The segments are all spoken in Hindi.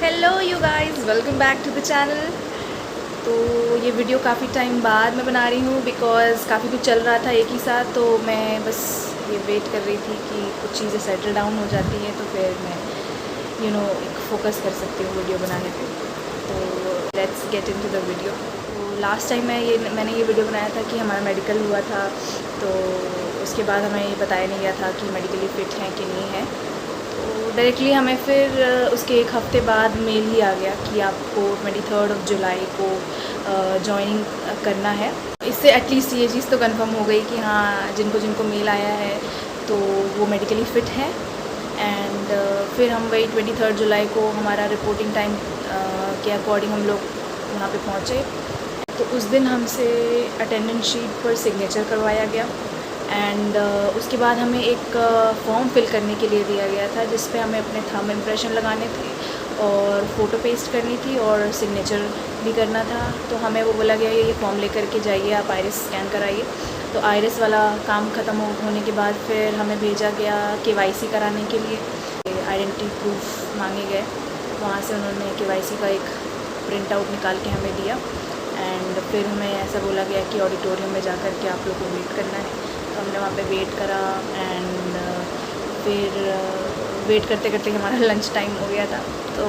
Hello you guys, welcome back to the channel. तो ये वीडियो काफ़ी टाइम बाद मैं बना रही हूँ बिकॉज़ काफ़ी कुछ चल रहा था एक ही साथ। तो मैं बस ये वेट कर रही थी कि कुछ चीज़ें सेटल डाउन हो जाती हैं तो फिर मैं एक फ़ोकस कर सकती हूँ वीडियो बनाने पे। तो let's get into the video. तो लास्ट टाइम मैंने ये वीडियो बनाया था कि हमारा मेडिकल हुआ था, तो उसके बाद हमें ये बताया नहीं गया था कि मेडिकली फ़िट हैं कि नहीं है। तो डायरेक्टली हमें फिर उसके एक हफ़्ते बाद मेल ही आ गया कि आपको 23 जुलाई को जॉइनिंग करना है। इससे एटलीस्ट ये चीज़ तो कंफर्म हो गई कि हाँ, जिनको जिनको मेल आया है तो वो मेडिकली फ़िट हैं। एंड फिर हम वही 23 जुलाई को हमारा रिपोर्टिंग टाइम के अकॉर्डिंग हम लोग वहाँ पे पहुँचे। तो उस दिन हमसे अटेंडेंस शीट पर सिग्नेचर करवाया गया एंड उसके बाद हमें एक फॉर्म फिल करने के लिए दिया गया था जिस पे हमें अपने थंब इम्प्रेशन लगाने थे और फ़ोटो पेस्ट करनी थी और सिग्नेचर भी करना था। तो हमें वो बोला गया ये फॉर्म लेकर के जाइए, आप आइरिस स्कैन कराइए। तो आइरिस वाला काम ख़त्म होने के बाद फिर हमें भेजा गया KYC कराने के लिए। आइडेंटिटी प्रूफ मांगे गए, वहाँ से उन्होंने KYC का एक प्रिंट आउट निकाल के हमें दिया एंड फिर हमें ऐसा बोला गया कि ऑडिटोरियम में जा कर के आप लोग को वेट करना है। तो हमने वहाँ पे वेट करा एंड फिर वेट करते करते हमारा लंच टाइम हो गया था। तो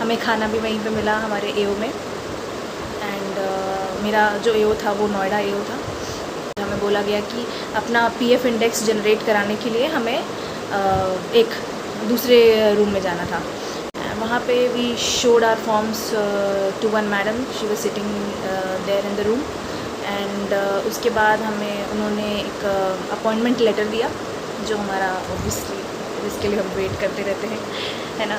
हमें खाना भी वहीं पे मिला हमारे AO में। एंड मेरा जो AO था वो नोएडा AO था। हमें बोला गया कि अपना PF इंडेक्स जनरेट कराने के लिए हमें एक दूसरे रूम में जाना था। वहाँ पे we showed our forms to one madam, she was sitting there in the room. And उसके बाद हमें उन्होंने एक अपॉइंटमेंट लेटर दिया जो हमारा ऑब्वियसली जिसके लिए हम वेट करते रहते हैं, है ना।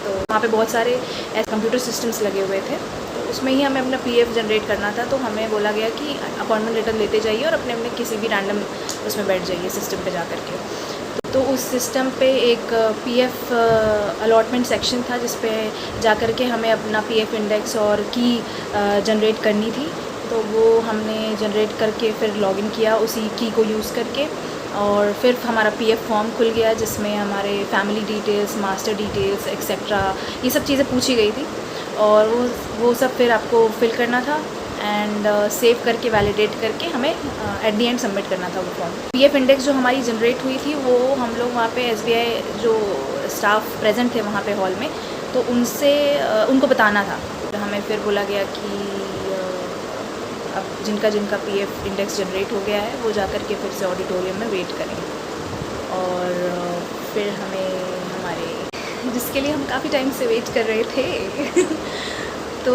तो वहाँ पे बहुत सारे ऐसे कंप्यूटर सिस्टम्स लगे हुए थे, तो उसमें ही हमें अपना PF जनरेट करना था। तो हमें बोला गया कि अपॉइंटमेंट लेटर लेते जाइए और अपने अपने किसी भी रैंडम उसमें बैठ जाइए सिस्टम पे जा कर के। तो उस सिस्टम पे एक PF अलॉटमेंट सेक्शन था जिस पे जा कर के हमें अपना PF इंडेक्स और की जनरेट करनी थी। तो वो हमने जनरेट करके फिर लॉगिन किया उसी की को यूज़ करके, और फिर हमारा PF फॉर्म खुल गया जिसमें हमारे family details, master details etcetera ये सब चीज़ें पूछी गई थी और वो सब फिर आपको फिल करना था एंड सेव करके वैलिडेट करके हमें एट दी एंड सबमिट करना था वो फॉर्म। PF इंडेक्स जो हमारी जनरेट हुई थी वो हम लोग वहाँ पे SBI जो स्टाफ प्रेजेंट थे वहाँ पे हॉल में, तो उनसे उनको बताना था। तो हमें फिर बोला गया कि अब जिनका जिनका PF इंडेक्स जनरेट हो गया है वो जा कर के फिर से ऑडिटोरियम में वेट करें। और फिर हमें हमारे जिसके लिए हम काफ़ी टाइम से वेट कर रहे थे तो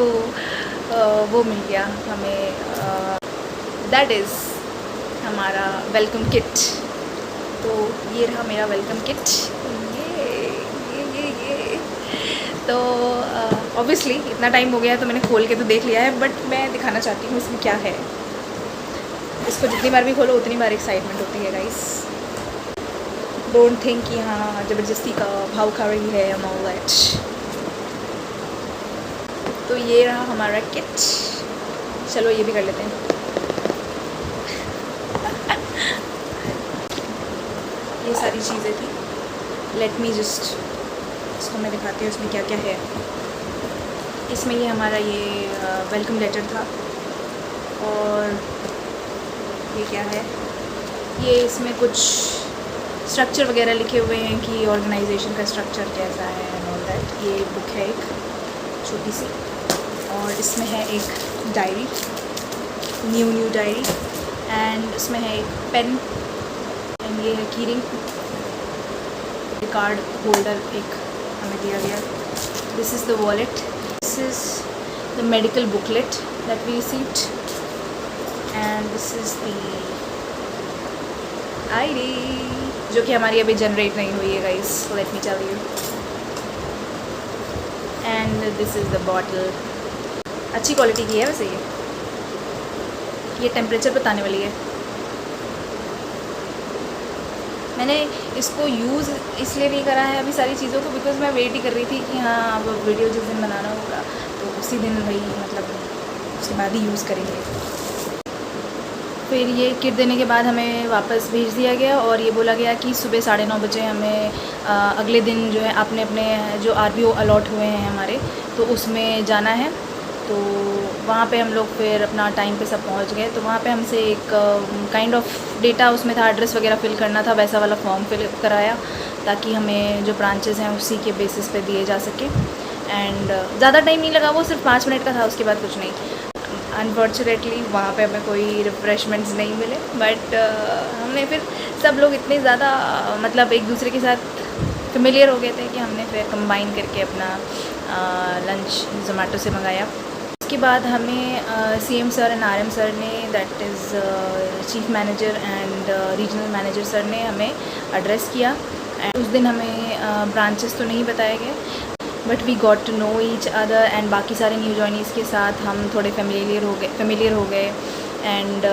वो मिल गया हमें, दैट इज़ हमारा वेलकम किट। तो ये रहा मेरा वेलकम किट, ये तो ऑब्वियसली इतना टाइम हो गया है तो मैंने खोल के तो देख लिया है, बट मैं दिखाना चाहती हूँ इसमें क्या है। इसको जितनी बार भी खोलो उतनी बार एक्साइटमेंट होती है गाइस। डोंट थिंक कि हाँ ज़बरदस्ती का भाव खा रही है अमाउंट दैट। तो ये रहा हमारा किट। चलो ये भी कर लेते हैं। ये सारी चीज़ें थी, लेट मी जस्ट इसको मैं दिखाती हूँ इसमें क्या क्या है। इसमें ये हमारा ये वेलकम लेटर था, और ये क्या है, ये इसमें कुछ स्ट्रक्चर वगैरह लिखे हुए हैं कि ऑर्गेनाइजेशन का स्ट्रक्चर कैसा है एंड ऑल दैट। ये बुक है एक छोटी सी, और इसमें है एक डायरी, न्यू डायरी, एंड इसमें है एक पेन, एंड ये है कीरिंग, कार्ड होल्डर एक हमें दिया गया। This is the wallet, this is the medical booklet that we received, and this is the ID जो कि हमारी अभी जनरेट नहीं हुई है guys, let me tell you. And this is the bottle, अच्छी क्वालिटी की है वैसे ये टेम्परेचर बताने वाली है। मैंने इसको यूज़ इसलिए नहीं करा है अभी सारी चीज़ों को बिकॉज़ मैं वेट ही कर रही थी कि हाँ अब वीडियो जिस दिन बनाना होगा तो उसी दिन वही मतलब उसके बाद ही यूज़ करेंगे। फिर ये किट देने के बाद हमें वापस भेज दिया गया और ये बोला गया कि सुबह 9:30 बजे हमें अगले दिन जो है अपने अपने जो RBO अलॉट हुए हैं हमारे, तो उसमें जाना है। तो वहाँ पे हम लोग फिर अपना टाइम पे सब पहुँच गए। तो वहाँ पे हमसे एक काइंड ऑफ डेटा उसमें था, एड्रेस वगैरह फ़िल करना था, वैसा वाला फॉर्म फिल कराया ताकि हमें जो ब्रांचेज़ हैं उसी के बेसिस पे दिए जा सके। एंड ज़्यादा टाइम नहीं लगा, वो सिर्फ 5 मिनट का था, उसके बाद कुछ नहीं। अनफॉर्चुनेटली वहाँ पे हमें कोई रिफ़्रेशमेंट्स नहीं मिले, बट हमने फिर सब लोग इतने ज़्यादा मतलब एक दूसरे के साथ फेमिलियर हो गए थे कि हमने फिर कंबाइन करके अपना लंच ज़ोमेटो से मंगाया। उसके बाद हमें CM sir and RM sir ने, that is chief manager and regional manager sir ने हमें एड्रेस किया। एंड उस दिन हमें ब्रांचेस तो नहीं बताए गए, but we got to know each other and बाकी सारे न्यू जॉइनीज़ के साथ हम थोड़े फेमिलियर हो गए। एंड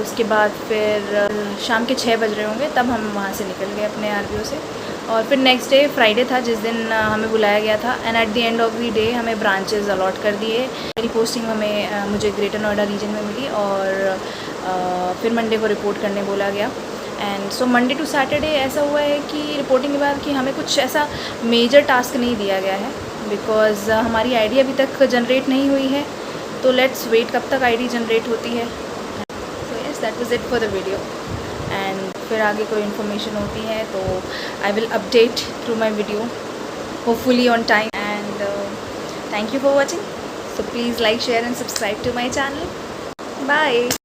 उसके बाद फिर शाम के 6 बज रहे होंगे तब हम वहाँ से निकल गए अपने RBO से। और फिर नेक्स्ट डे फ्राइडे था जिस दिन हमें बुलाया गया था। And at the end of the day हमें ब्रांचेस अलॉट कर दिए। मेरी पोस्टिंग मुझे ग्रेटर नोएडा रीजन में मिली और फिर मंडे को रिपोर्ट करने बोला गया। And so Monday to Saturday ऐसा हुआ है कि रिपोर्टिंग के बाद कि हमें कुछ ऐसा मेजर टास्क नहीं दिया गया है, बिकॉज़ हमारी आईडी अभी तक जनरेट नहीं हुई है। तो लेट्स वेट कब तक आईडी जनरेट होती है। So yes, that was it for the video. And फिर आगे कोई इन्फॉर्मेशन होती है तो I will update through my video, hopefully on time. And thank you for watching. So please like, share and subscribe to my channel. Bye.